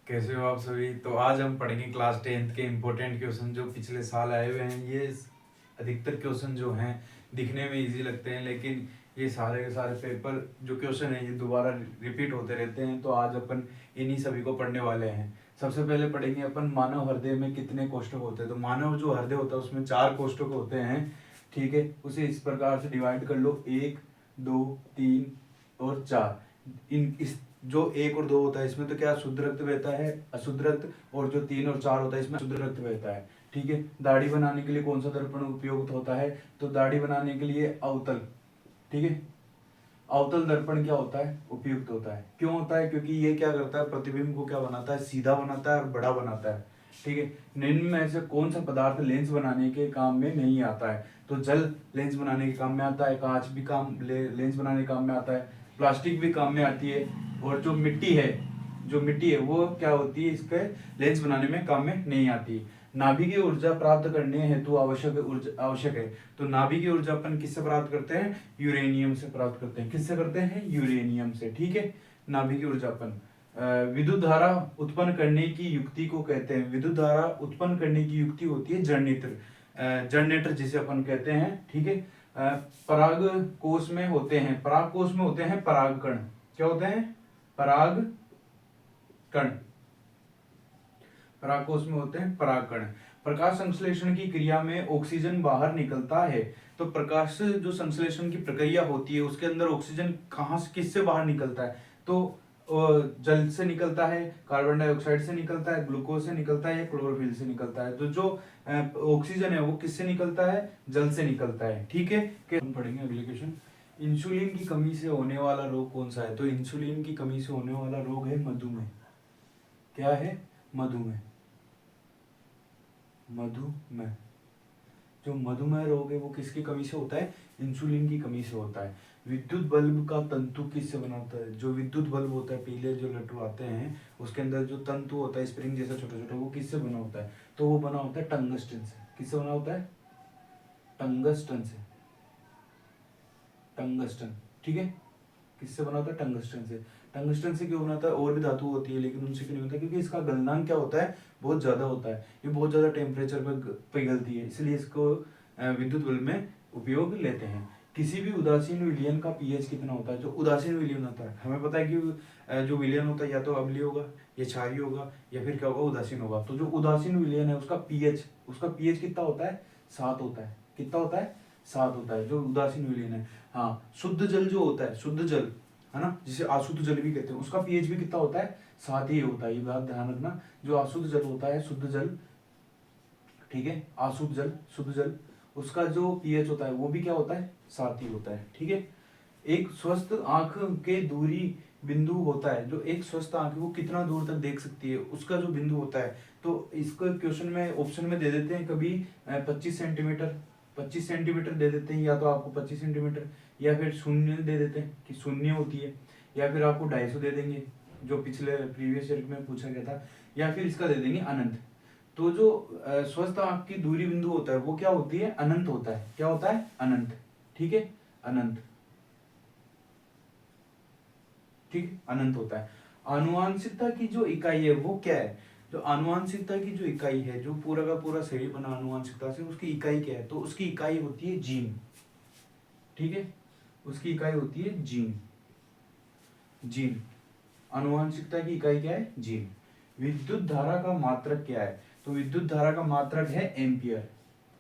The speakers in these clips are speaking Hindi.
कैसे हो आप सभी। तो आज हम पढ़ेंगे क्लास 10th के इम्पोर्टेंट क्वेश्चन जो पिछले साल आए हुए हैं। ये अधिकतर क्वेश्चन जो हैं दिखने में इजी लगते हैं, लेकिन ये सारे के सारे पेपर जो क्वेश्चन हैं ये दोबारा रिपीट होते रहते हैं। तो आज अपन इन्हीं सभी को पढ़ने वाले हैं। सबसे पहले पढ़ेंगे अपन मानव हृदय में कितने कोष्ठक होते हैं। तो मानव जो हृदय होता है उसमें 4 कोष्ठक होते हैं। ठीक है, उसे इस प्रकार से डिवाइड कर लो, 1 2 3 और 4। इन इस जो 1 और 2 होता है इसमें तो क्या शुद्ध रक्त बहता है, अशुद्ध रक्त, और जो 3 और 4 होता है इसमें शुद्ध रक्त बहता है। ठीक है, दाढ़ी बनाने के लिए कौन सा दर्पण उपयुक्त होता है, तो दाढ़ी बनाने के लिए अवतल। ठीक है, अवतल दर्पण क्या होता है, उपयुक्त होता है। क्यों होता है, क्योंकि ये क्या करता है, प्रतिबिंब को क्या बनाता है, सीधा बनाता है और बड़ा बनाता है। ठीक है, निम्न में से कौन सा पदार्थ लेंस बनाने के काम में नहीं आता है, तो जल लेंस बनाने के काम में आता है, कांच भी लेंस बनाने के काम में आता है, प्लास्टिक भी काम में आती है, और जो मिट्टी है वो क्या होती है, इसके लेंस बनाने में काम में नहीं आती। नाभिकीय ऊर्जा प्राप्त करने हेतु आवश्यक है। तो नाभिकीय ऊर्जा अपन किससे प्राप्त करते हैं, यूरेनियम से प्राप्त करते हैं। किससे करते हैं, यूरेनियम से। ठीक है, नाभिकीय ऊर्जा अपन विद्युत धारा उत्पन्न करने की युक्ति को कहते हैं। विद्युत धारा उत्पन्न करने की युक्ति होती है जनरेटर। जनरेटर जिसे अपन कहते हैं। ठीक है, पराग कोश में होते हैं, पराग कण। क्या होते हैं, पराग कण। परागकोश में होते हैं पराग कण। प्रकाश संश्लेषण की क्रिया में ऑक्सीजन बाहर निकलता है। तो प्रकाश जो संश्लेषण की प्रक्रिया होती है उसके अंदर ऑक्सीजन कहाँ से, किससे बाहर निकलता है, तो जल से निकलता है, कार्बन डाइऑक्साइड से निकलता है, ग्लूकोज से निकलता है या क्लोरोफिल से निकलता है। तो जो ऑक्सीजन है वो किससे निकलता है, जल से निकलता है। ठीक है, हम पढ़ेंगे अगले क्वेश्चन। इंसुलिन की कमी से होने वाला रोग कौन सा है, तो इंसुलिन की कमी से होने वाला रोग है मधुमेह। क्या है, मधुमेह। मधुमेह, जो मधुमेह रोग है वो किसकी कमी से होता है, इंसुलिन की कमी से होता है। विद्युत बल्ब का तंतु किससे बना होता है, जो विद्युत बल्ब होता है, पीले जो लट्टू आते हैं उसके अंदर जो तंतु होता है स्प्रिंग जैसा छोटा छोटा, वो किससे बना होता है, तो वो बना होता है टंगस्टन से। किससे बना होता है, टंगस्टन से। टंगस्टन, ठीक है, किससे बना होता है, टंगस्टन से। टंगस्टन से क्यों बनाता है, और भी धातु होती है लेकिन उनसे क्यों नहीं होता, क्योंकि इसका गलनांक क्या होता है, बहुत ज्यादा होता है। ये बहुत ज्यादा टेम्परेचर पर पिघलती है, इसलिए इसको विद्युत बल्ब में उपयोग लेते हैं। किसी भी उदासीन विलयन का पीएच कितना होता है, जो उदासीन विलयन होता है हमें पता है कि जो विलयन होता है या तो अम्लीय होगा या क्षारीय होगा या फिर क्या होगा, उदासीन होगा। तो जो उदासीन विलयन है उसका पीएच कितना होता है, 7 होता है। कितना होता है, 7 होता है जो उदासीन विलयन है। हाँ, शुद्ध जल जो होता है, शुद्ध जल है ना, जिसे अशुद्ध जल भी कहते हैं, उसका पीएच भी कितना होता है, 7 ही होता है। ये बात ध्यान रखना, जो अशुद्ध जल होता है, शुद्ध जल, ठीक है, अशुद्ध जल, शुद्ध जल, उसका जो पीएच होता है वो भी क्या होता है, 7 ही होता है। ठीक है, एक स्वस्थ आंख के दूरी बिंदु होता है, जो एक स्वस्थ आंख है वो कितना दूर तक देख सकती है, उसका जो बिंदु होता है। तो इसको क्वेश्चन में ऑप्शन में दे देते हैं, कभी 25 सेंटीमीटर दे देते हैं, या तो आपको 25 सेंटीमीटर, या फिर शून्य दे देते हैं कि शून्य होती है, या फिर आपको 250 दे देंगे जो पिछले प्रीवियस ईयर में पूछा गया था, या फिर इसका दे देंगे अनंत। तो जो स्वस्थ आंख की दूरी बिंदु होता है वो क्या होती है, अनंत होता है। क्या होता है, अनंत। ठीक है, अनंत। ठीक, अनंत होता है। आनुवांशिकता की जो इकाई है वो क्या है, जो आनुवांशिकता की जो इकाई है, जो पूरा का पूरा शरीर बना आनुवांशिकता से, उसकी इकाई क्या है, तो उसकी इकाई होती है जीन। ठीक है, उसकी इकाई होती है जीन। जीन, आनुवांशिकता की इकाई क्या है, जीन। विद्युत धारा का मात्रक क्या है, तो विद्युत धारा का मात्रक है एम्पियर।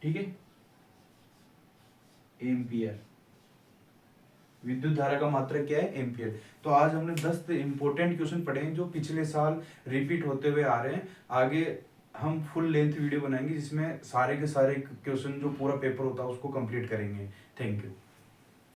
ठीक है, एम्पियर। विद्युत धारा का मात्रक क्या है, एम्पियर। तो आज हमने 10 इंपॉर्टेंट क्वेश्चन पढ़े हैं जो पिछले साल रिपीट होते हुए आ रहे हैं। आगे हम फुल लेंथ वीडियो बनाएंगे जिसमें सारे के सारे क्वेश्चन जो पूरा पेपर होता है उसको कंप्लीट करेंगे। Thank you.